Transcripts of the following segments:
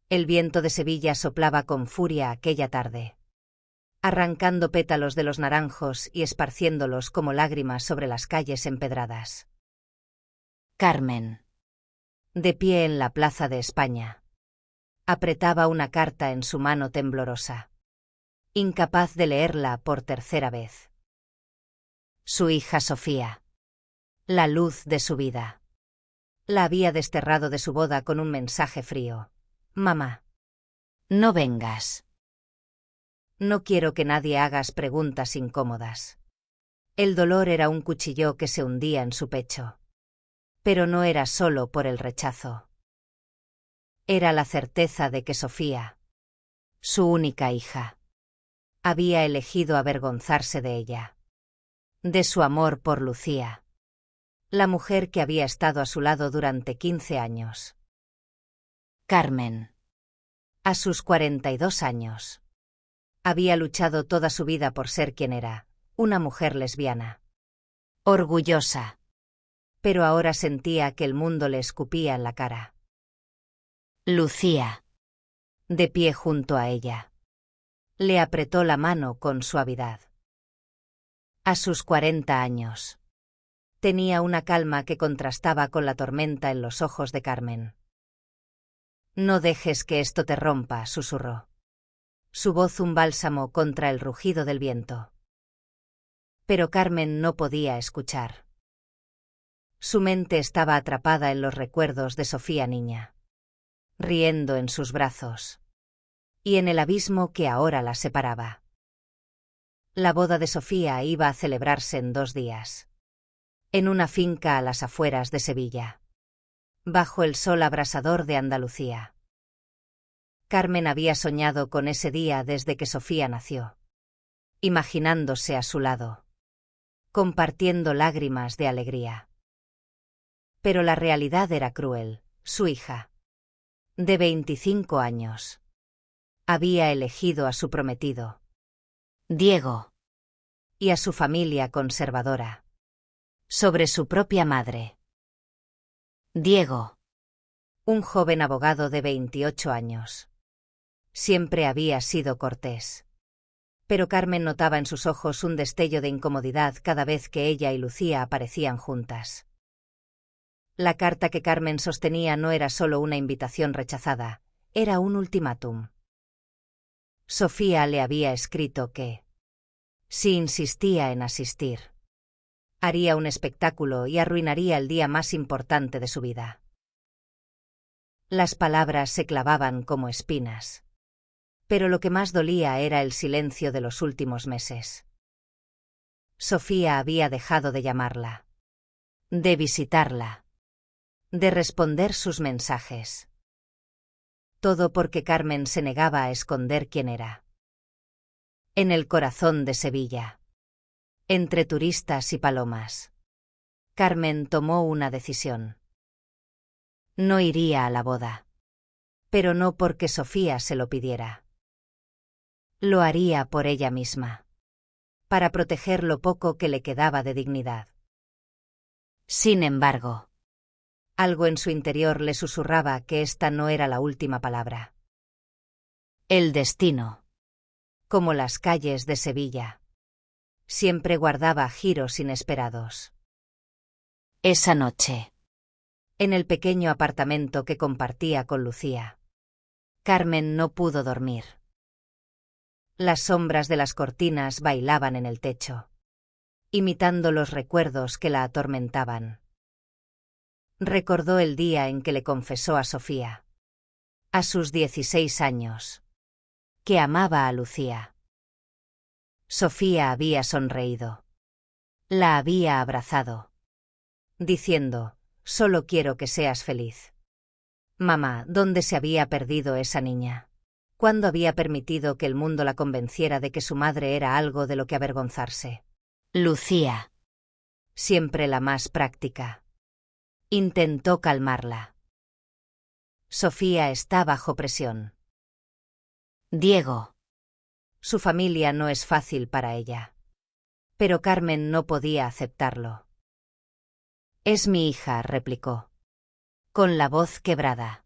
El viento de Sevilla soplaba con furia aquella tarde, arrancando pétalos de los naranjos y esparciéndolos como lágrimas sobre las calles empedradas. Carmen, de pie en la Plaza de España, apretaba una carta en su mano temblorosa, incapaz de leerla por tercera vez. Su hija Sofía, la luz de su vida, la había desterrado de su boda con un mensaje frío. Mamá, no vengas. No quiero que nadie hagas preguntas incómodas. El dolor era un cuchillo que se hundía en su pecho. Pero no era solo por el rechazo. Era la certeza de que Sofía, su única hija, había elegido avergonzarse de ella, de su amor por Lucía, la mujer que había estado a su lado durante 15 años. Carmen, a sus 42 años, había luchado toda su vida por ser quien era, una mujer lesbiana. Orgullosa. Pero ahora sentía que el mundo le escupía en la cara. Lucía, de pie junto a ella, le apretó la mano con suavidad. A sus 40 años, tenía una calma que contrastaba con la tormenta en los ojos de Carmen. No dejes que esto te rompa, susurró. Su voz un bálsamo contra el rugido del viento. Pero Carmen no podía escuchar. Su mente estaba atrapada en los recuerdos de Sofía niña, riendo en sus brazos, y en el abismo que ahora la separaba. La boda de Sofía iba a celebrarse en 2 días, en una finca a las afueras de Sevilla, bajo el sol abrasador de Andalucía. Carmen había soñado con ese día desde que Sofía nació, imaginándose a su lado, compartiendo lágrimas de alegría. Pero la realidad era cruel. Su hija, de 25 años, había elegido a su prometido, Diego, y a su familia conservadora, sobre su propia madre. Diego, un joven abogado de 28 años. Siempre había sido cortés. Pero Carmen notaba en sus ojos un destello de incomodidad cada vez que ella y Lucía aparecían juntas. La carta que Carmen sostenía no era solo una invitación rechazada, era un ultimátum. Sofía le había escrito que, si insistía en asistir, haría un espectáculo y arruinaría el día más importante de su vida. Las palabras se clavaban como espinas. Pero lo que más dolía era el silencio de los últimos meses. Sofía había dejado de llamarla, de visitarla, de responder sus mensajes. Todo porque Carmen se negaba a esconder quién era. En el corazón de Sevilla, entre turistas y palomas, Carmen tomó una decisión. No iría a la boda. Pero no porque Sofía se lo pidiera. Lo haría por ella misma, para proteger lo poco que le quedaba de dignidad. Sin embargo, algo en su interior le susurraba que esta no era la última palabra. El destino, como las calles de Sevilla, siempre guardaba giros inesperados. Esa noche, en el pequeño apartamento que compartía con Lucía, Carmen no pudo dormir. Las sombras de las cortinas bailaban en el techo, imitando los recuerdos que la atormentaban. Recordó el día en que le confesó a Sofía, a sus 16 años, que amaba a Lucía. Sofía había sonreído. La había abrazado, diciendo, solo quiero que seas feliz. Mamá, ¿dónde se había perdido esa niña? ¿Cuándo había permitido que el mundo la convenciera de que su madre era algo de lo que avergonzarse? Lucía, siempre la más práctica, intentó calmarla. Sofía está bajo presión. Diego. Su familia no es fácil para ella. Pero Carmen no podía aceptarlo. Es mi hija, replicó, con la voz quebrada.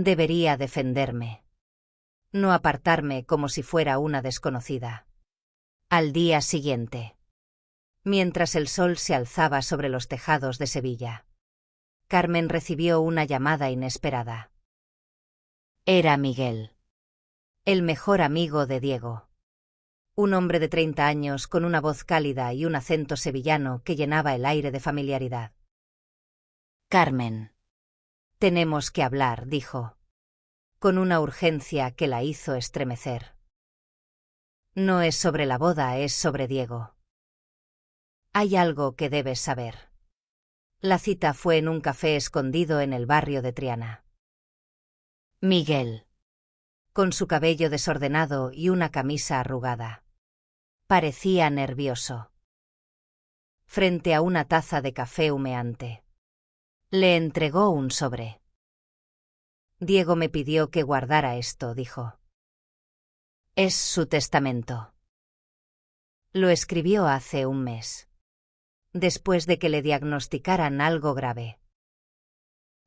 Debería defenderme. No apartarme como si fuera una desconocida. Al día siguiente. Mientras el sol se alzaba sobre los tejados de Sevilla, Carmen recibió una llamada inesperada. Era Miguel. El mejor amigo de Diego. Un hombre de 30 años con una voz cálida y un acento sevillano que llenaba el aire de familiaridad. Carmen. Tenemos que hablar, dijo, con una urgencia que la hizo estremecer. No es sobre la boda, es sobre Diego. Hay algo que debes saber. La cita fue en un café escondido en el barrio de Triana. Miguel, con su cabello desordenado y una camisa arrugada, parecía nervioso. Frente a una taza de café humeante, le entregó un sobre. Diego me pidió que guardara esto, dijo. Es su testamento. Lo escribió hace un mes, después de que le diagnosticaran algo grave.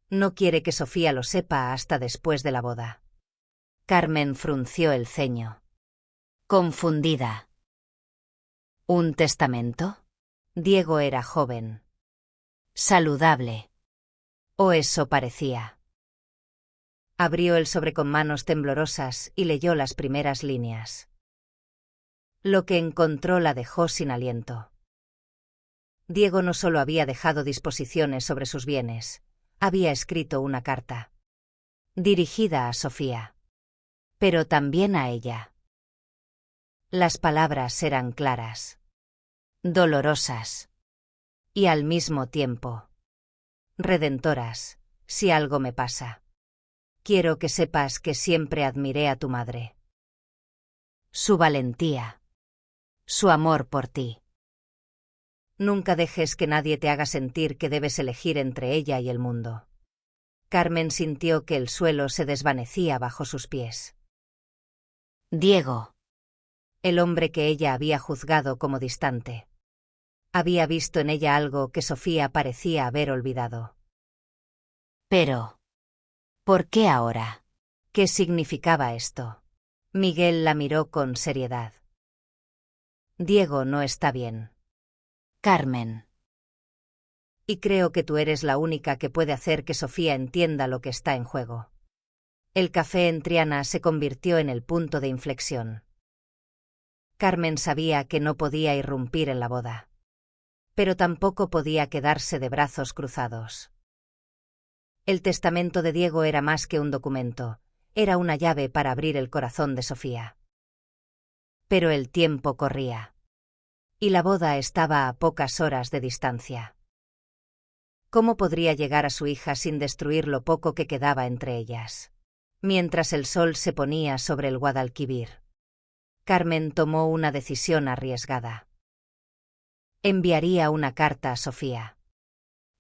No quiere que Sofía lo sepa hasta después de la boda. Carmen frunció el ceño, confundida. ¿Un testamento? Diego era joven, saludable. O eso parecía. Abrió el sobre con manos temblorosas y leyó las primeras líneas. Lo que encontró la dejó sin aliento. Diego no solo había dejado disposiciones sobre sus bienes, había escrito una carta, dirigida a Sofía, pero también a ella. Las palabras eran claras, dolorosas, y al mismo tiempo redentoras. Si algo me pasa, quiero que sepas que siempre admiré a tu madre. Su valentía, su amor por ti. Nunca dejes que nadie te haga sentir que debes elegir entre ella y el mundo. Carmen sintió que el suelo se desvanecía bajo sus pies. Diego, el hombre que ella había juzgado como distante, había visto en ella algo que Sofía parecía haber olvidado. Pero, ¿por qué ahora? ¿Qué significaba esto? Miguel la miró con seriedad. Diego no está bien. Carmen. Y creo que tú eres la única que puede hacer que Sofía entienda lo que está en juego. El café en Triana se convirtió en el punto de inflexión. Carmen sabía que no podía irrumpir en la boda, pero tampoco podía quedarse de brazos cruzados. El testamento de Diego era más que un documento, era una llave para abrir el corazón de Sofía. Pero el tiempo corría, y la boda estaba a pocas horas de distancia. ¿Cómo podría llegar a su hija sin destruir lo poco que quedaba entre ellas? Mientras el sol se ponía sobre el Guadalquivir, Carmen tomó una decisión arriesgada. Enviaría una carta a Sofía.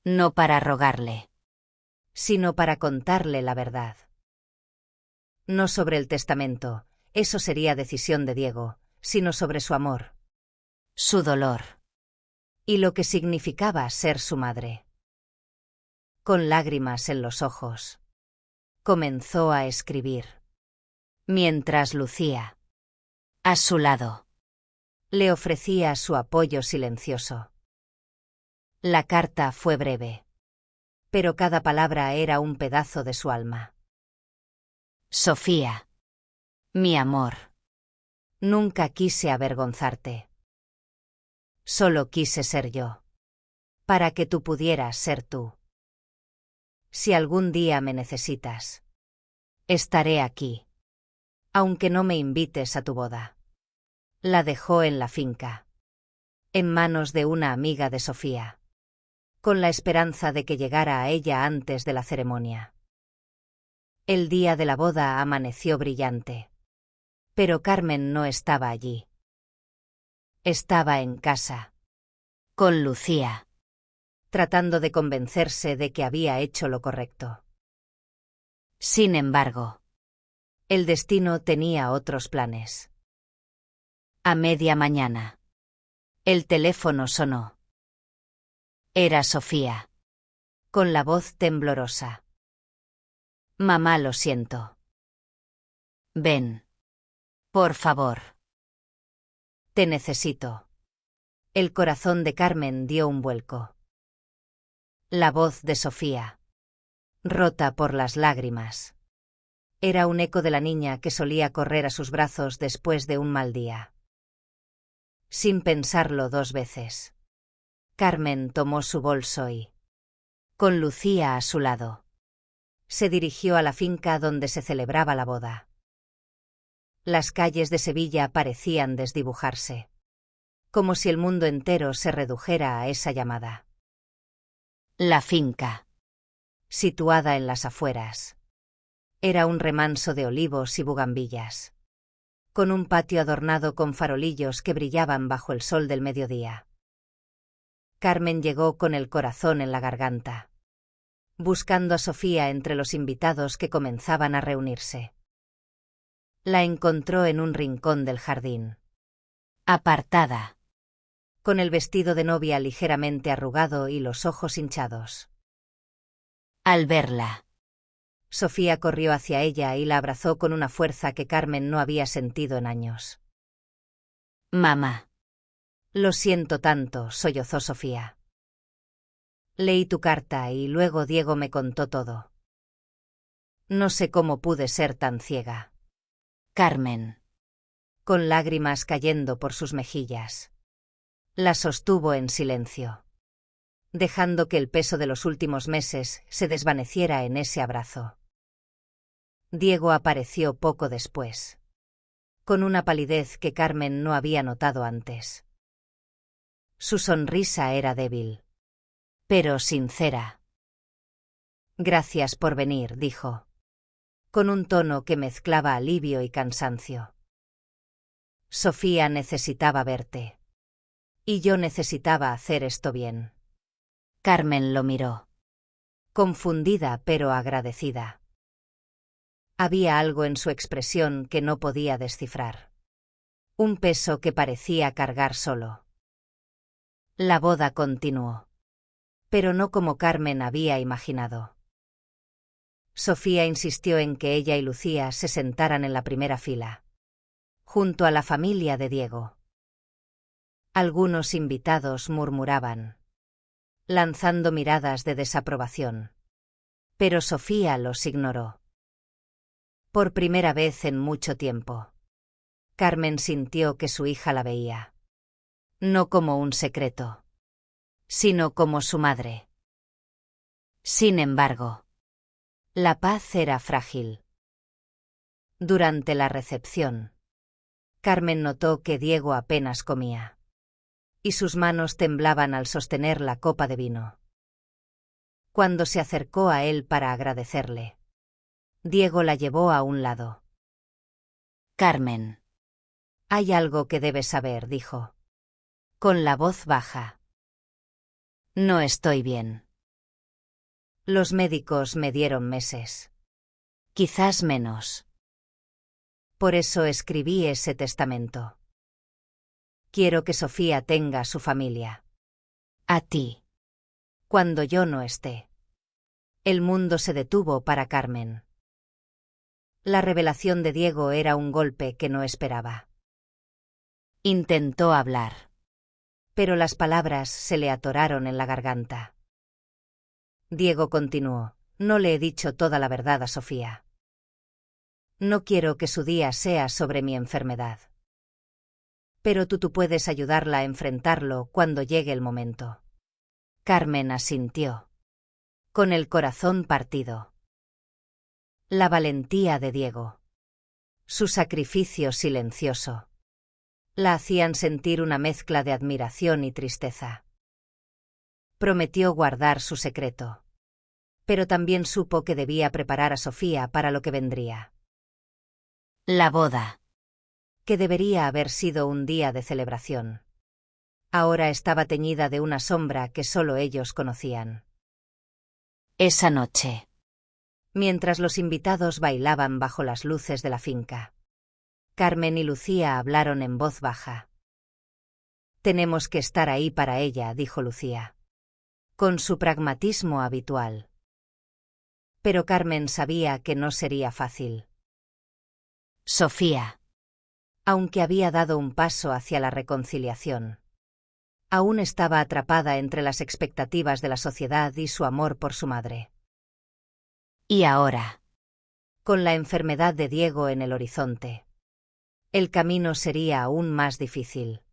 No para rogarle, sino para contarle la verdad. No sobre el testamento, eso sería decisión de Diego, sino sobre su amor, su dolor, y lo que significaba ser su madre. Con lágrimas en los ojos, comenzó a escribir. Mientras Lucía, a su lado, le ofrecía su apoyo silencioso. La carta fue breve, pero cada palabra era un pedazo de su alma. Sofía, mi amor, nunca quise avergonzarte. Solo quise ser yo, para que tú pudieras ser tú. Si algún día me necesitas, estaré aquí, aunque no me invites a tu boda. La dejó en la finca, en manos de una amiga de Sofía, con la esperanza de que llegara a ella antes de la ceremonia. El día de la boda amaneció brillante, pero Carmen no estaba allí. Estaba en casa, con Lucía, tratando de convencerse de que había hecho lo correcto. Sin embargo, el destino tenía otros planes. A media mañana, el teléfono sonó. Era Sofía, con la voz temblorosa. Mamá, lo siento. Ven. Por favor. Te necesito. El corazón de Carmen dio un vuelco. La voz de Sofía, rota por las lágrimas, era un eco de la niña que solía correr a sus brazos después de un mal día. Sin pensarlo 2 veces, Carmen tomó su bolso y, con Lucía a su lado, se dirigió a la finca donde se celebraba la boda. Las calles de Sevilla parecían desdibujarse, como si el mundo entero se redujera a esa llamada. La finca, situada en las afueras, era un remanso de olivos y bugambillas, con un patio adornado con farolillos que brillaban bajo el sol del mediodía. Carmen llegó con el corazón en la garganta, buscando a Sofía entre los invitados que comenzaban a reunirse. La encontró en un rincón del jardín, apartada, con el vestido de novia ligeramente arrugado y los ojos hinchados. Al verla, Sofía corrió hacia ella y la abrazó con una fuerza que Carmen no había sentido en años. Mamá. Lo siento tanto, sollozó Sofía. Leí tu carta y luego Diego me contó todo. No sé cómo pude ser tan ciega. Carmen, con lágrimas cayendo por sus mejillas, la sostuvo en silencio, dejando que el peso de los últimos meses se desvaneciera en ese abrazo. Diego apareció poco después, con una palidez que Carmen no había notado antes. Su sonrisa era débil, pero sincera. Gracias por venir, dijo, con un tono que mezclaba alivio y cansancio. Sofía necesitaba verte. Y yo necesitaba hacer esto bien. Carmen lo miró, confundida pero agradecida. Había algo en su expresión que no podía descifrar. Un peso que parecía cargar solo. La boda continuó, pero no como Carmen había imaginado. Sofía insistió en que ella y Lucía se sentaran en la primera fila, junto a la familia de Diego. Algunos invitados murmuraban, lanzando miradas de desaprobación, pero Sofía los ignoró. Por primera vez en mucho tiempo, Carmen sintió que su hija la veía, no como un secreto, sino como su madre. Sin embargo, la paz era frágil. Durante la recepción, Carmen notó que Diego apenas comía, y sus manos temblaban al sostener la copa de vino. Cuando se acercó a él para agradecerle, Diego la llevó a un lado. Carmen. Hay algo que debes saber, dijo, con la voz baja. No estoy bien. Los médicos me dieron meses. Quizás menos. Por eso escribí ese testamento. Quiero que Sofía tenga su familia. A ti. Cuando yo no esté. El mundo se detuvo para Carmen. La revelación de Diego era un golpe que no esperaba. Intentó hablar, pero las palabras se le atoraron en la garganta. Diego continuó, no le he dicho toda la verdad a Sofía. No quiero que su día sea sobre mi enfermedad. Pero tú puedes ayudarla a enfrentarlo cuando llegue el momento. Carmen asintió, con el corazón partido. La valentía de Diego, su sacrificio silencioso, la hacían sentir una mezcla de admiración y tristeza. Prometió guardar su secreto, pero también supo que debía preparar a Sofía para lo que vendría. La boda, que debería haber sido un día de celebración, ahora estaba teñida de una sombra que solo ellos conocían. Esa noche, mientras los invitados bailaban bajo las luces de la finca, Carmen y Lucía hablaron en voz baja. Tenemos que estar ahí para ella, dijo Lucía, con su pragmatismo habitual. Pero Carmen sabía que no sería fácil. Sofía. Aunque había dado un paso hacia la reconciliación, aún estaba atrapada entre las expectativas de la sociedad y su amor por su madre. Y ahora, con la enfermedad de Diego en el horizonte, el camino sería aún más difícil.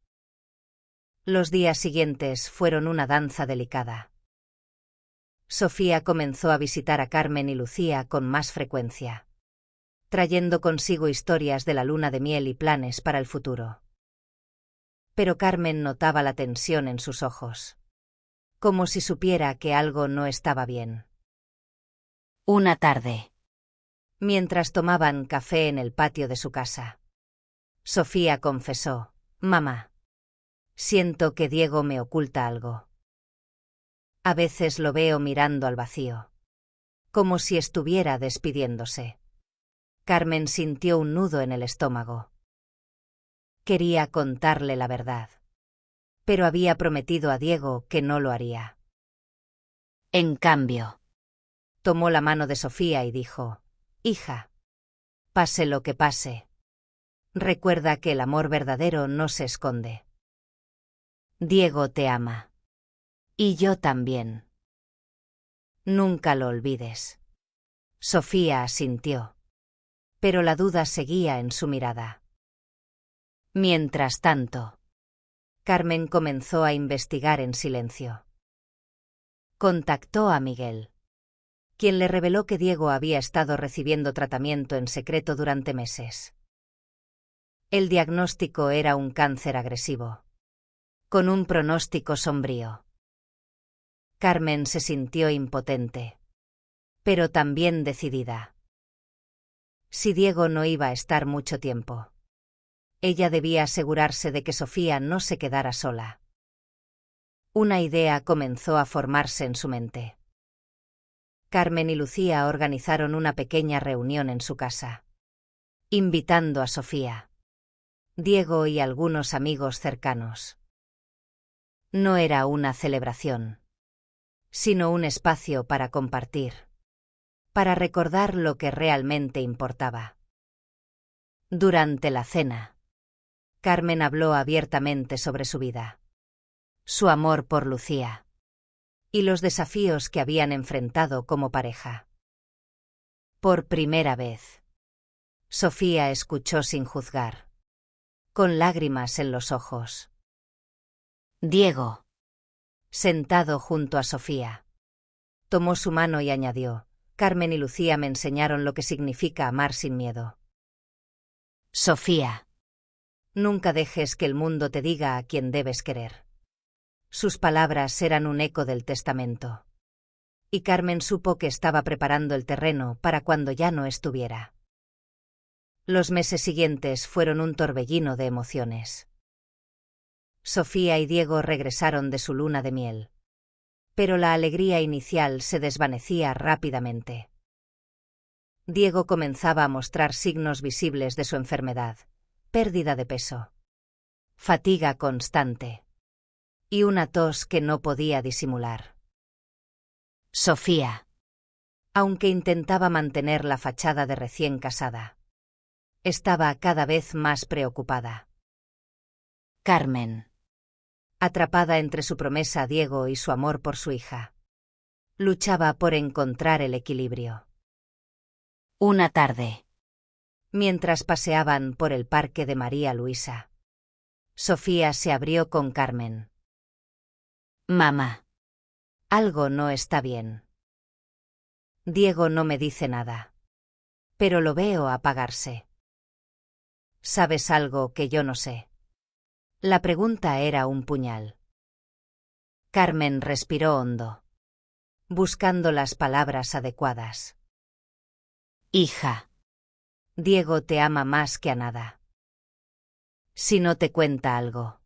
Los días siguientes fueron una danza delicada. Sofía comenzó a visitar a Carmen y Lucía con más frecuencia, trayendo consigo historias de la luna de miel y planes para el futuro. Pero Carmen notaba la tensión en sus ojos, como si supiera que algo no estaba bien. Una tarde, mientras tomaban café en el patio de su casa, Sofía confesó: «Mamá, siento que Diego me oculta algo. A veces lo veo mirando al vacío, como si estuviera despidiéndose». Carmen sintió un nudo en el estómago. Quería contarle la verdad, pero había prometido a Diego que no lo haría. En cambio, tomó la mano de Sofía y dijo: «Hija, pase lo que pase, recuerda que el amor verdadero no se esconde. Diego te ama. Y yo también. Nunca lo olvides». Sofía asintió, pero la duda seguía en su mirada. Mientras tanto, Carmen comenzó a investigar en silencio. Contactó a Miguel, quien le reveló que Diego había estado recibiendo tratamiento en secreto durante meses. El diagnóstico era un cáncer agresivo, con un pronóstico sombrío. Carmen se sintió impotente, pero también decidida. Si Diego no iba a estar mucho tiempo, ella debía asegurarse de que Sofía no se quedara sola. Una idea comenzó a formarse en su mente. Carmen y Lucía organizaron una pequeña reunión en su casa, invitando a Sofía, Diego y algunos amigos cercanos. No era una celebración, sino un espacio para compartir, para recordar lo que realmente importaba. Durante la cena, Carmen habló abiertamente sobre su vida, su amor por Lucía y los desafíos que habían enfrentado como pareja. Por primera vez, Sofía escuchó sin juzgar, con lágrimas en los ojos. Diego, sentado junto a Sofía, tomó su mano y añadió: «Carmen y Lucía me enseñaron lo que significa amar sin miedo. Sofía, nunca dejes que el mundo te diga a quién debes querer». Sus palabras eran un eco del testamento, y Carmen supo que estaba preparando el terreno para cuando ya no estuviera. Los meses siguientes fueron un torbellino de emociones. Sofía y Diego regresaron de su luna de miel, pero la alegría inicial se desvanecía rápidamente. Diego comenzaba a mostrar signos visibles de su enfermedad: pérdida de peso, fatiga constante y una tos que no podía disimular. Sofía, aunque intentaba mantener la fachada de recién casada, estaba cada vez más preocupada. Carmen, atrapada entre su promesa a Diego y su amor por su hija, luchaba por encontrar el equilibrio. Una tarde, mientras paseaban por el parque de María Luisa, Sofía se abrió con Carmen. «Mamá, algo no está bien. Diego no me dice nada, pero lo veo apagarse. ¿Sabes algo que yo no sé?». La pregunta era un puñal. Carmen respiró hondo, buscando las palabras adecuadas. «Hija, Diego te ama más que a nada. Si no te cuenta algo,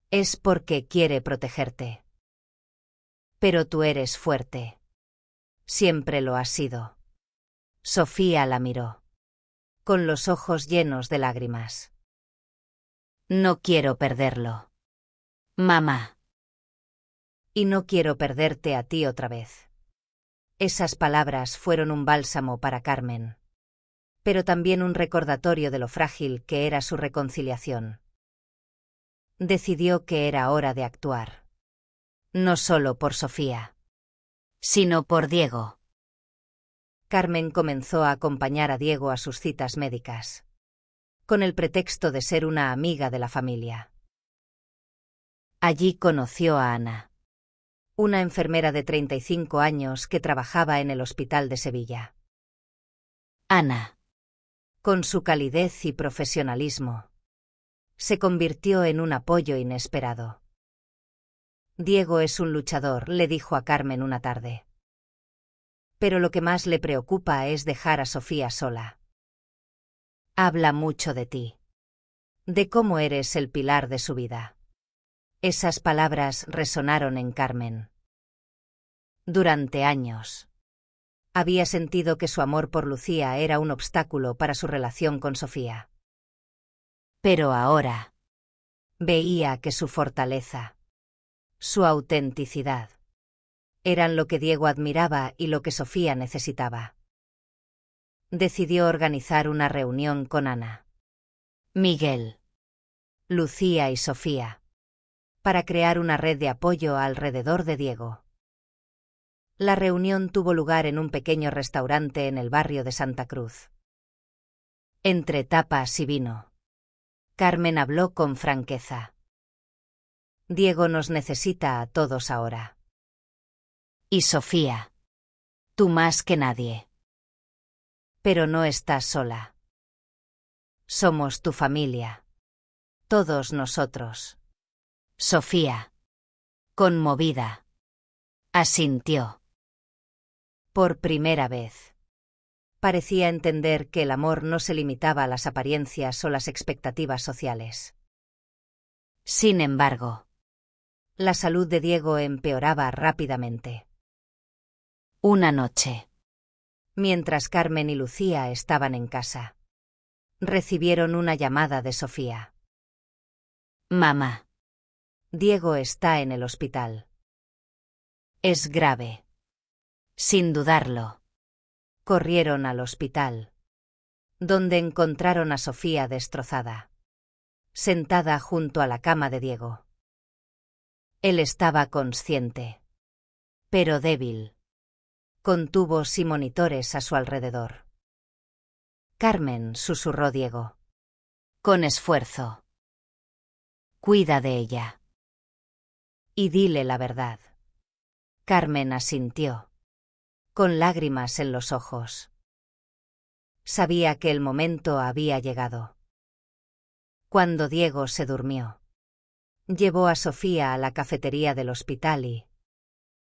es porque quiere protegerte. Pero tú eres fuerte. Siempre lo has sido». Sofía la miró, con los ojos llenos de lágrimas. «No quiero perderlo, mamá. Y no quiero perderte a ti otra vez. Esas palabras fueron un bálsamo para Carmen, pero también un recordatorio de lo frágil que era su reconciliación. Decidió que era hora de actuar. No solo por Sofía, sino por Diego. Carmen comenzó a acompañar a Diego a sus citas médicas, con el pretexto de ser una amiga de la familia. Allí conoció a Ana, una enfermera de 35 años que trabajaba en el hospital de Sevilla. Ana, con su calidez y profesionalismo, se convirtió en un apoyo inesperado. Diego es un luchador, le dijo a Carmen una tarde. Pero lo que más le preocupa es dejar a Sofía sola. Habla mucho de ti, de cómo eres el pilar de su vida. Esas palabras resonaron en Carmen. Durante años, había sentido que su amor por Lucía era un obstáculo para su relación con Sofía. Pero ahora veía que su fortaleza, su autenticidad, eran lo que Diego admiraba y lo que Sofía necesitaba. Decidió organizar una reunión con Ana, Miguel, Lucía y Sofía, para crear una red de apoyo alrededor de Diego. La reunión tuvo lugar en un pequeño restaurante en el barrio de Santa Cruz. Entre tapas y vino, Carmen habló con franqueza. Diego nos necesita a todos ahora. Y Sofía, tú más que nadie. Pero no estás sola. Somos tu familia. Todos nosotros. Sofía, conmovida, asintió. Por primera vez, parecía entender que el amor no se limitaba a las apariencias o las expectativas sociales. Sin embargo, la salud de Diego empeoraba rápidamente. Una noche, mientras Carmen y Lucía estaban en casa, recibieron una llamada de Sofía. Mamá, Diego está en el hospital. Es grave. Sin dudarlo, corrieron al hospital, donde encontraron a Sofía destrozada, sentada junto a la cama de Diego. Él estaba consciente, pero débil, con tubos y monitores a su alrededor. Carmen, susurró Diego. Con esfuerzo. Cuida de ella. Y dile la verdad. Carmen asintió, con lágrimas en los ojos. Sabía que el momento había llegado. Cuando Diego se durmió, llevó a Sofía a la cafetería del hospital y,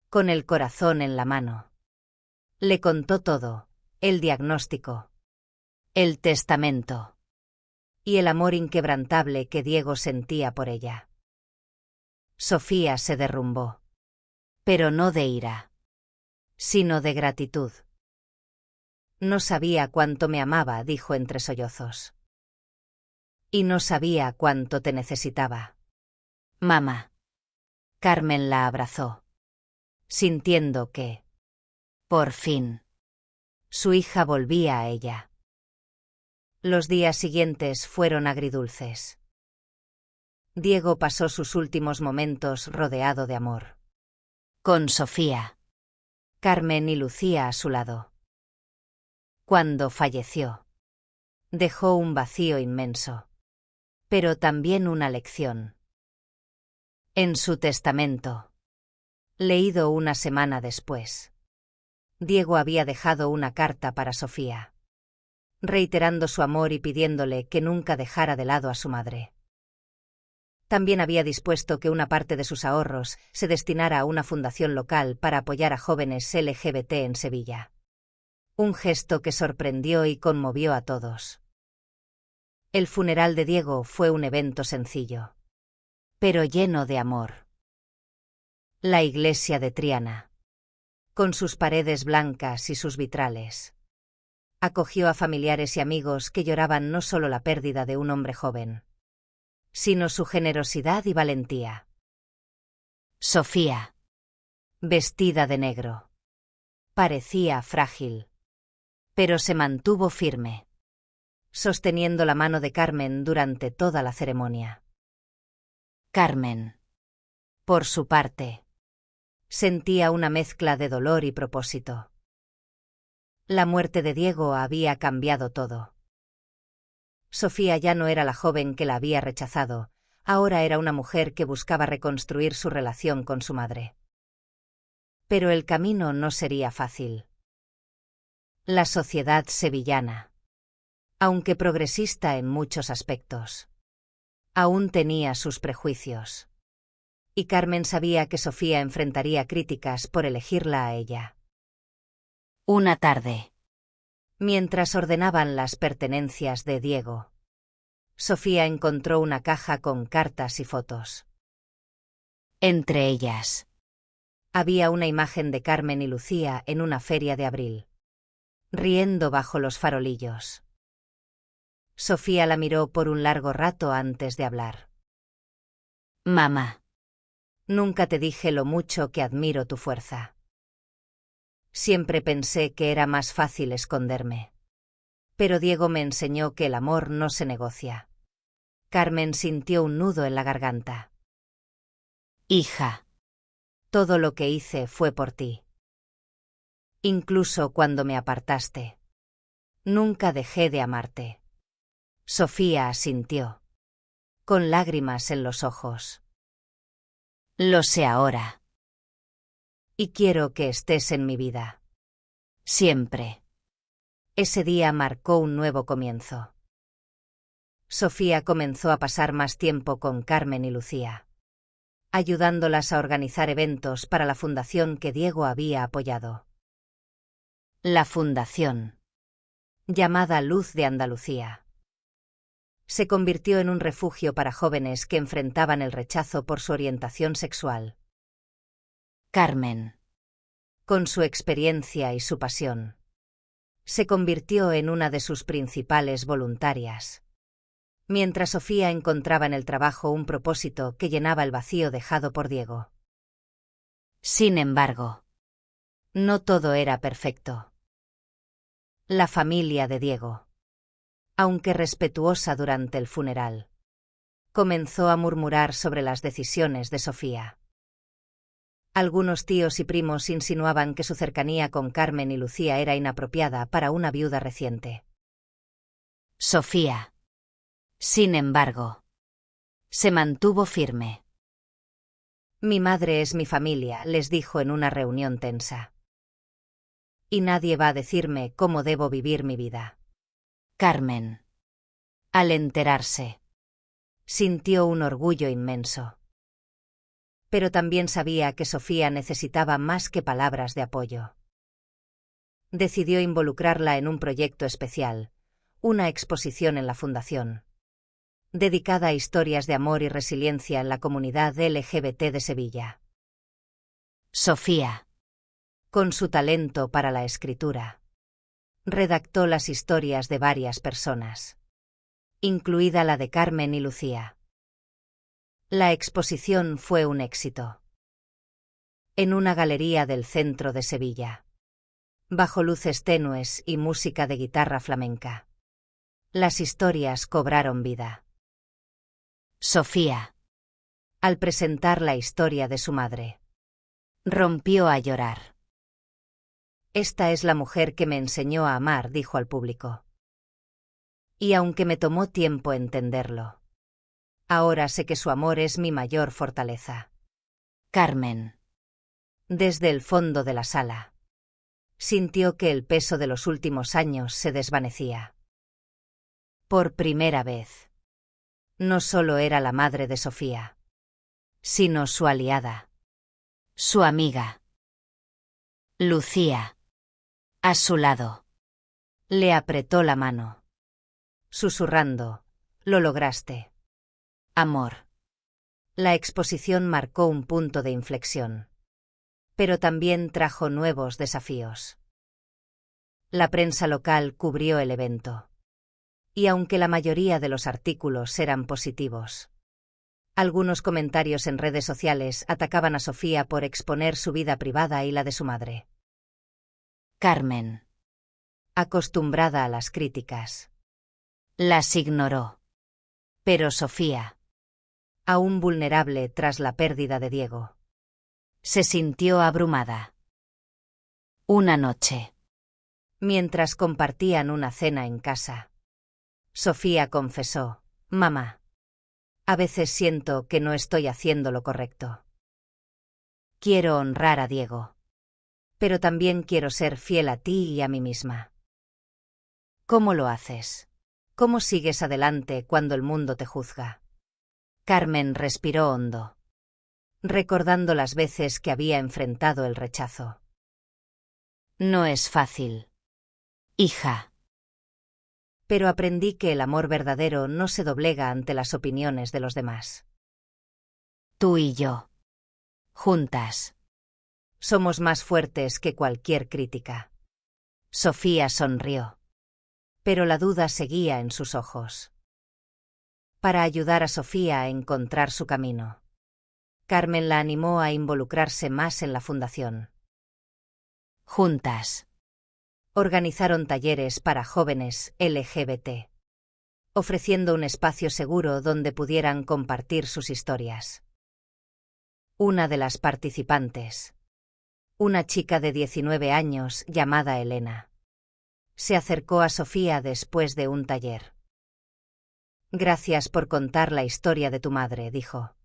con el corazón en la mano, le contó todo, el diagnóstico, el testamento y el amor inquebrantable que Diego sentía por ella. Sofía se derrumbó, pero no de ira, sino de gratitud. No sabía cuánto me amaba, dijo entre sollozos. Y no sabía cuánto te necesitaba. Mamá. Carmen la abrazó, sintiendo que, por fin, su hija volvía a ella. Los días siguientes fueron agridulces. Diego pasó sus últimos momentos rodeado de amor. Con Sofía, Carmen y Lucía a su lado. Cuando falleció, dejó un vacío inmenso, pero también una lección. En su testamento, leído una semana después, Diego había dejado una carta para Sofía, reiterando su amor y pidiéndole que nunca dejara de lado a su madre. También había dispuesto que una parte de sus ahorros se destinara a una fundación local para apoyar a jóvenes LGBT en Sevilla. Un gesto que sorprendió y conmovió a todos. El funeral de Diego fue un evento sencillo, pero lleno de amor. La iglesia de Triana, con sus paredes blancas y sus vitrales, acogió a familiares y amigos que lloraban no solo la pérdida de un hombre joven, sino su generosidad y valentía. Sofía, vestida de negro, Parecía frágil, pero se mantuvo firme, sosteniendo la mano de Carmen durante toda la ceremonia. Carmen, por su parte, sentía una mezcla de dolor y propósito. La muerte de Diego había cambiado todo. Sofía ya no era la joven que la había rechazado, ahora era una mujer que buscaba reconstruir su relación con su madre. Pero el camino no sería fácil. La sociedad sevillana, aunque progresista en muchos aspectos, aún tenía sus prejuicios. Y Carmen sabía que Sofía enfrentaría críticas por elegirla a ella. Una tarde, mientras ordenaban las pertenencias de Diego, Sofía encontró una caja con cartas y fotos. Entre ellas, había una imagen de Carmen y Lucía en una feria de abril, riendo bajo los farolillos. Sofía la miró por un largo rato antes de hablar. Mamá, nunca te dije lo mucho que admiro tu fuerza. Siempre pensé que era más fácil esconderme. Pero Diego me enseñó que el amor no se negocia. Carmen sintió un nudo en la garganta. Hija, todo lo que hice fue por ti. Incluso cuando me apartaste. Nunca dejé de amarte. Sofía asintió, con lágrimas en los ojos. Lo sé ahora. Y quiero que estés en mi vida. Siempre. Ese día marcó un nuevo comienzo. Sofía comenzó a pasar más tiempo con Carmen y Lucía, ayudándolas a organizar eventos para la fundación que Diego había apoyado. La fundación, llamada Luz de Andalucía, se convirtió en un refugio para jóvenes que enfrentaban el rechazo por su orientación sexual. Carmen, con su experiencia y su pasión, se convirtió en una de sus principales voluntarias, mientras Sofía encontraba en el trabajo un propósito que llenaba el vacío dejado por Diego. Sin embargo, no todo era perfecto. La familia de Diego, aunque respetuosa durante el funeral, comenzó a murmurar sobre las decisiones de Sofía. Algunos tíos y primos insinuaban que su cercanía con Carmen y Lucía era inapropiada para una viuda reciente. Sofía, sin embargo, se mantuvo firme. Mi madre es mi familia, les dijo en una reunión tensa. Y nadie va a decirme cómo debo vivir mi vida. Carmen, al enterarse, sintió un orgullo inmenso. Pero también sabía que Sofía necesitaba más que palabras de apoyo. Decidió involucrarla en un proyecto especial, una exposición en la fundación, dedicada a historias de amor y resiliencia en la comunidad LGBT de Sevilla. Sofía, con su talento para la escritura, redactó las historias de varias personas, incluida la de Carmen y Lucía. La exposición fue un éxito. En una galería del centro de Sevilla, bajo luces tenues y música de guitarra flamenca, las historias cobraron vida. Sofía, al presentar la historia de su madre, rompió a llorar. Esta es la mujer que me enseñó a amar, dijo al público. Y aunque me tomó tiempo entenderlo, ahora sé que su amor es mi mayor fortaleza. Carmen, desde el fondo de la sala, sintió que el peso de los últimos años se desvanecía. Por primera vez, no solo era la madre de Sofía, sino su aliada, su amiga. Lucía, a su lado, le apretó la mano, susurrando, «Lo lograste. Amor». La exposición marcó un punto de inflexión, pero también trajo nuevos desafíos. La prensa local cubrió el evento, y aunque la mayoría de los artículos eran positivos, algunos comentarios en redes sociales atacaban a Sofía por exponer su vida privada y la de su madre. Carmen, acostumbrada a las críticas, las ignoró. Pero Sofía, aún vulnerable tras la pérdida de Diego, se sintió abrumada. Una noche, mientras compartían una cena en casa, Sofía confesó: «Mamá, a veces siento que no estoy haciendo lo correcto. Quiero honrar a Diego, pero también quiero ser fiel a ti y a mí misma». «¿Cómo lo haces? ¿Cómo sigues adelante cuando el mundo te juzga?» Carmen respiró hondo, recordando las veces que había enfrentado el rechazo. «No es fácil, hija. Pero aprendí que el amor verdadero no se doblega ante las opiniones de los demás. Tú y yo, juntas, somos más fuertes que cualquier crítica». Sofía sonrió, pero la duda seguía en sus ojos. Para ayudar a Sofía a encontrar su camino, Carmen la animó a involucrarse más en la fundación. Juntas, organizaron talleres para jóvenes LGBT, ofreciendo un espacio seguro donde pudieran compartir sus historias. Una de las participantes, una chica de 19 años llamada Elena, se acercó a Sofía después de un taller. «Gracias por contar la historia de tu madre», dijo.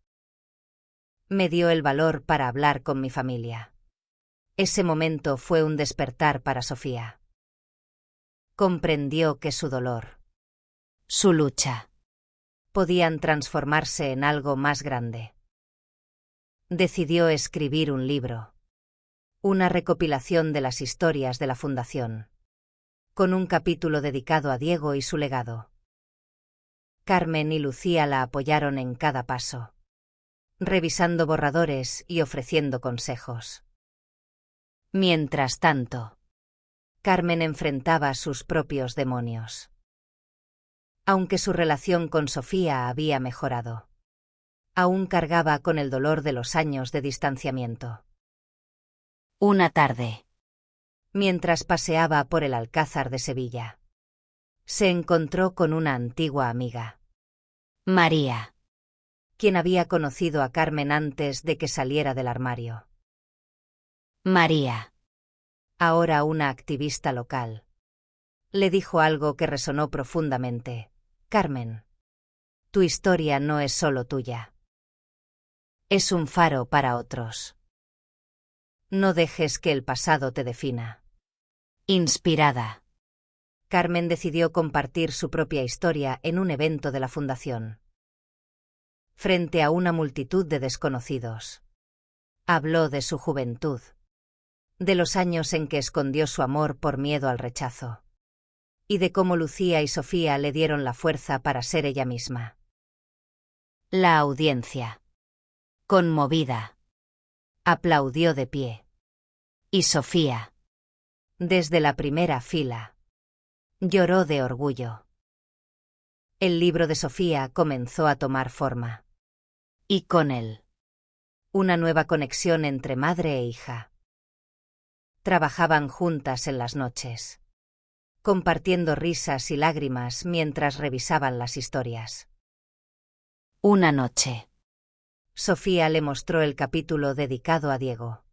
«Me dio el valor para hablar con mi familia». Ese momento fue un despertar para Sofía. Comprendió que su dolor, su lucha, podían transformarse en algo más grande. Decidió escribir un libro, una recopilación de las historias de la Fundación, con un capítulo dedicado a Diego y su legado. Carmen y Lucía la apoyaron en cada paso, revisando borradores y ofreciendo consejos. Mientras tanto, Carmen enfrentaba sus propios demonios. Aunque su relación con Sofía había mejorado, aún cargaba con el dolor de los años de distanciamiento. Una tarde, mientras paseaba por el Alcázar de Sevilla, se encontró con una antigua amiga, María, quien había conocido a Carmen antes de que saliera del armario. María, ahora una activista local, le dijo algo que resonó profundamente. «Carmen, tu historia no es solo tuya. Es un faro para otros. No dejes que el pasado te defina». Inspirada, Carmen decidió compartir su propia historia en un evento de la Fundación. Frente a una multitud de desconocidos, habló de su juventud, de los años en que escondió su amor por miedo al rechazo, y de cómo Lucía y Sofía le dieron la fuerza para ser ella misma. La audiencia, conmovida, aplaudió de pie. Y Sofía, desde la primera fila, lloró de orgullo. El libro de Sofía comenzó a tomar forma. Y con él, una nueva conexión entre madre e hija. Trabajaban juntas en las noches, compartiendo risas y lágrimas mientras revisaban las historias. Una noche, Sofía le mostró el capítulo dedicado a Diego.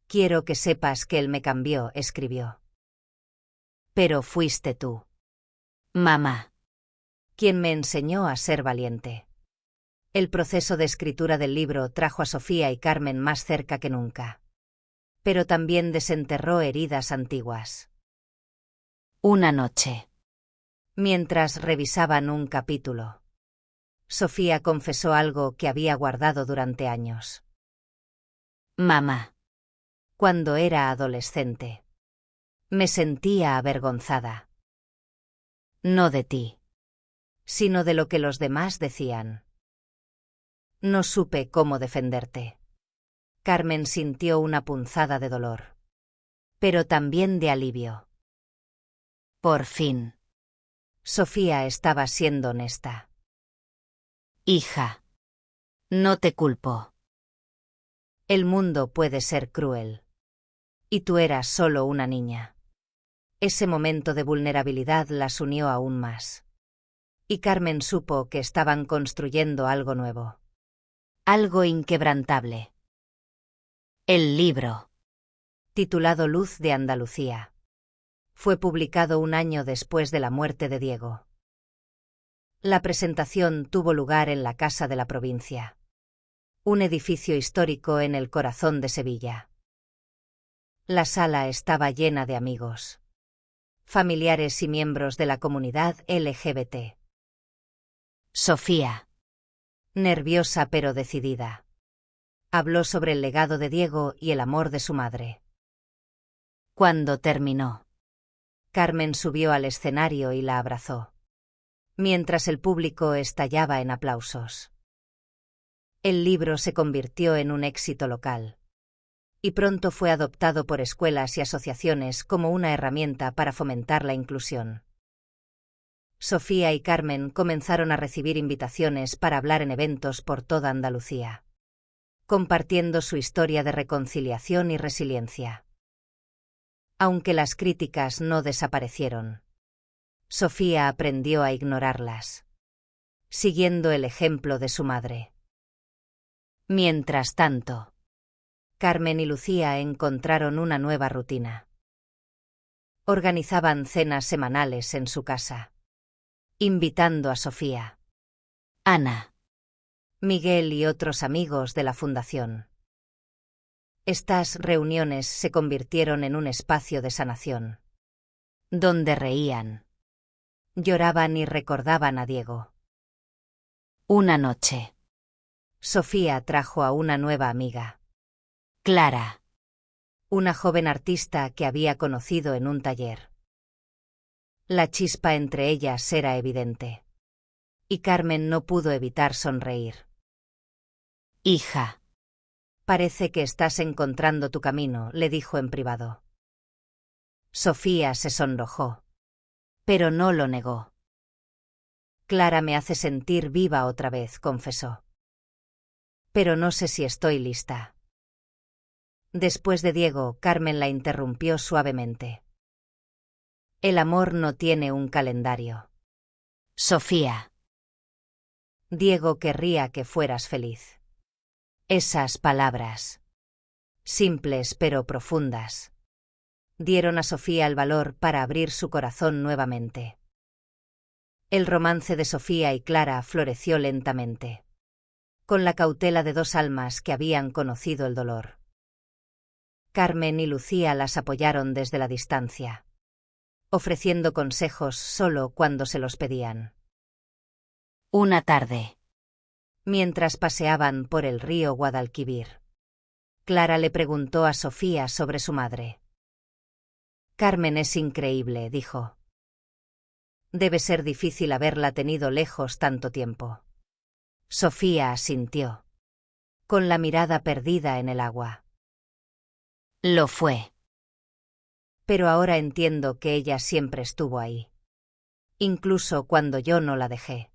«Quiero que sepas que él me cambió», escribió. «Pero fuiste tú, mamá, quien me enseñó a ser valiente». El proceso de escritura del libro trajo a Sofía y Carmen más cerca que nunca, pero también desenterró heridas antiguas. Una noche, mientras revisaban un capítulo, Sofía confesó algo que había guardado durante años. «Mamá, cuando era adolescente, me sentía avergonzada. No de ti, sino de lo que los demás decían. No supe cómo defenderte». Carmen sintió una punzada de dolor, pero también de alivio. Por fin, Sofía estaba siendo honesta. «Hija, no te culpo. El mundo puede ser cruel. Y tú eras solo una niña. Ese momento de vulnerabilidad las unió aún más. Y Carmen supo que estaban construyendo algo nuevo. Algo inquebrantable. El libro, titulado Luz de Andalucía, fue publicado un año después de la muerte de Diego. La presentación tuvo lugar en la Casa de la Provincia, un edificio histórico en el corazón de Sevilla. La sala estaba llena de amigos, familiares y miembros de la comunidad LGBT. Sofía, nerviosa pero decidida, habló sobre el legado de Diego y el amor de su madre. Cuando terminó, Carmen subió al escenario y la abrazó, mientras el público estallaba en aplausos. El libro se convirtió en un éxito local, y pronto fue adoptado por escuelas y asociaciones como una herramienta para fomentar la inclusión. Sofía y Carmen comenzaron a recibir invitaciones para hablar en eventos por toda Andalucía, compartiendo su historia de reconciliación y resiliencia. Aunque las críticas no desaparecieron, Sofía aprendió a ignorarlas, siguiendo el ejemplo de su madre. Mientras tanto, Carmen y Lucía encontraron una nueva rutina. Organizaban cenas semanales en su casa, invitando a Sofía, Ana, Miguel y otros amigos de la fundación. Estas reuniones se convirtieron en un espacio de sanación, donde reían, lloraban y recordaban a Diego. Una noche, Sofía trajo a una nueva amiga, Clara, una joven artista que había conocido en un taller. La chispa entre ellas era evidente, y Carmen no pudo evitar sonreír. Hija, parece que estás encontrando tu camino, le dijo en privado. Sofía se sonrojó, pero no lo negó. Clara me hace sentir viva otra vez, confesó. Pero no sé si estoy lista. Después de Diego, Carmen la interrumpió suavemente. El amor no tiene un calendario. Sofía. Diego querría que fueras feliz. Esas palabras, simples pero profundas, dieron a Sofía el valor para abrir su corazón nuevamente. El romance de Sofía y Clara floreció lentamente, con la cautela de dos almas que habían conocido el dolor. Carmen y Lucía las apoyaron desde la distancia, ofreciendo consejos solo cuando se los pedían. Una tarde, mientras paseaban por el río Guadalquivir, Clara le preguntó a Sofía sobre su madre. Carmen es increíble, dijo. Debe ser difícil haberla tenido lejos tanto tiempo. Sofía asintió, con la mirada perdida en el agua. Lo fue. Pero ahora entiendo que ella siempre estuvo ahí, incluso cuando yo no la dejé.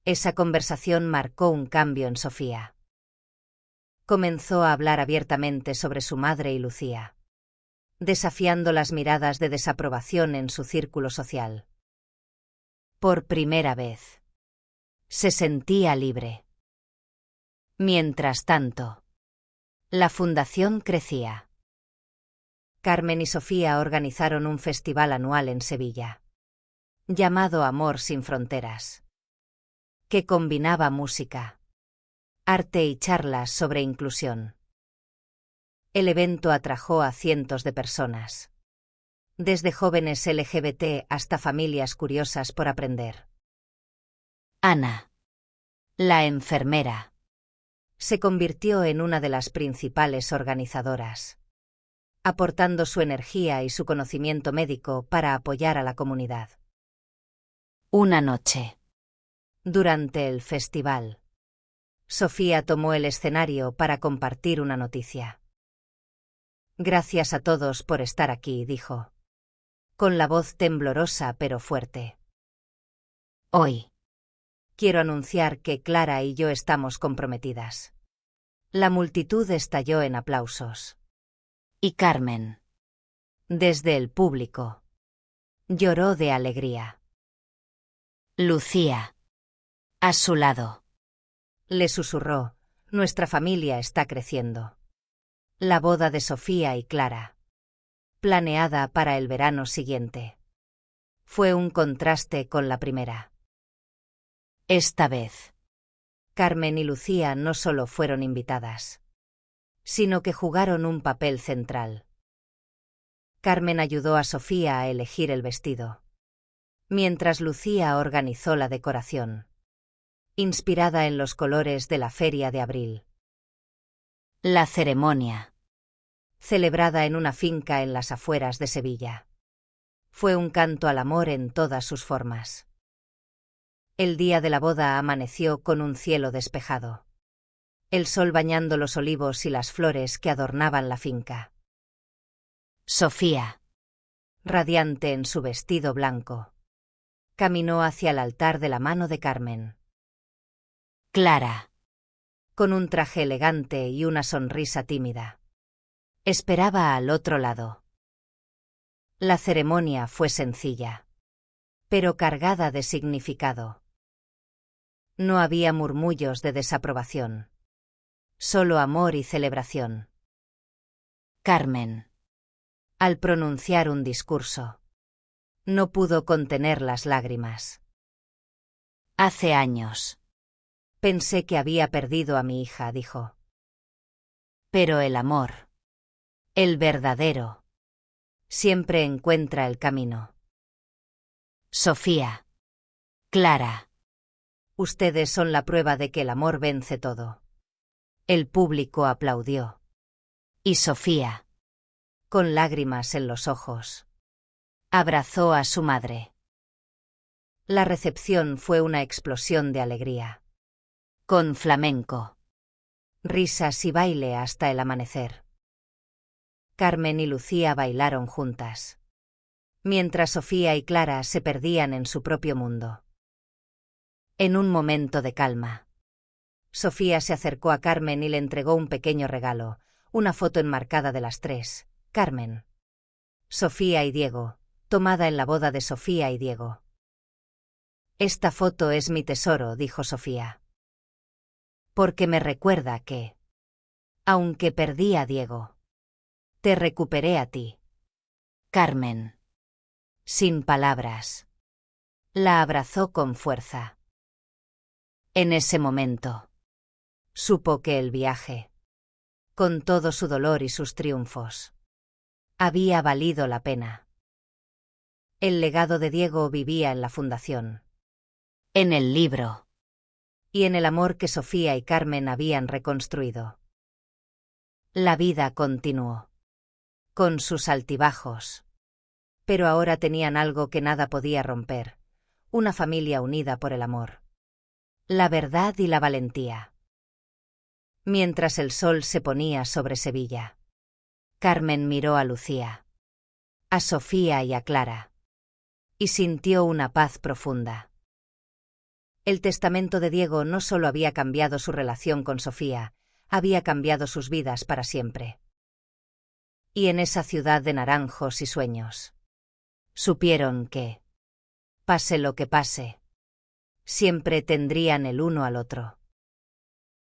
Esa conversación marcó un cambio en Sofía. Comenzó a hablar abiertamente sobre su madre y Lucía, desafiando las miradas de desaprobación en su círculo social. Por primera vez, se sentía libre. Mientras tanto, la fundación crecía. Carmen y Sofía organizaron un festival anual en Sevilla, llamado Amor sin Fronteras, que combinaba música, arte y charlas sobre inclusión. El evento atrajo a cientos de personas, desde jóvenes LGBT hasta familias curiosas por aprender. Ana, la enfermera, se convirtió en una de las principales organizadoras, aportando su energía y su conocimiento médico para apoyar a la comunidad. Una noche, durante el festival, Sofía tomó el escenario para compartir una noticia. Gracias a todos por estar aquí, dijo, con la voz temblorosa pero fuerte. Hoy, quiero anunciar que Clara y yo estamos comprometidas. La multitud estalló en aplausos. Y Carmen, desde el público, lloró de alegría. Lucía, a su lado, le susurró: nuestra familia está creciendo. La boda de Sofía y Clara, planeada para el verano siguiente, fue un contraste con la primera. Esta vez, Carmen y Lucía no solo fueron invitadas, sino que jugaron un papel central. Carmen ayudó a Sofía a elegir el vestido, mientras Lucía organizó la decoración, inspirada en los colores de la Feria de Abril. La ceremonia, celebrada en una finca en las afueras de Sevilla, fue un canto al amor en todas sus formas. El día de la boda amaneció con un cielo despejado, el sol bañando los olivos y las flores que adornaban la finca. Sofía, radiante en su vestido blanco, caminó hacia el altar de la mano de Carmen. Clara, con un traje elegante y una sonrisa tímida, esperaba al otro lado. La ceremonia fue sencilla, pero cargada de significado. No había murmullos de desaprobación, solo amor y celebración. Carmen, al pronunciar un discurso, no pudo contener las lágrimas. Hace años pensé que había perdido a mi hija, dijo. Pero el amor, el verdadero, siempre encuentra el camino. Sofía, Clara, ustedes son la prueba de que el amor vence todo. El público aplaudió. Y Sofía, con lágrimas en los ojos, abrazó a su madre. La recepción fue una explosión de alegría, con flamenco, risas y baile hasta el amanecer. Carmen y Lucía bailaron juntas, mientras Sofía y Clara se perdían en su propio mundo. En un momento de calma, Sofía se acercó a Carmen y le entregó un pequeño regalo, una foto enmarcada de las tres, Carmen, Sofía y Diego, tomada en la boda de Sofía y Diego. Esta foto es mi tesoro, dijo Sofía, porque me recuerda que, aunque perdí a Diego, te recuperé a ti. Carmen, sin palabras, la abrazó con fuerza. En ese momento, supo que el viaje, con todo su dolor y sus triunfos, había valido la pena. El legado de Diego vivía en la fundación, en el libro y en el amor que Sofía y Carmen habían reconstruido. La vida continuó, con sus altibajos, pero ahora tenían algo que nada podía romper, una familia unida por el amor, la verdad y la valentía. Mientras el sol se ponía sobre Sevilla, Carmen miró a Lucía, a Sofía y a Clara, y sintió una paz profunda. El testamento de Diego no solo había cambiado su relación con Sofía, había cambiado sus vidas para siempre. Y en esa ciudad de naranjos y sueños, supieron que, pase lo que pase, siempre tendrían el uno al otro.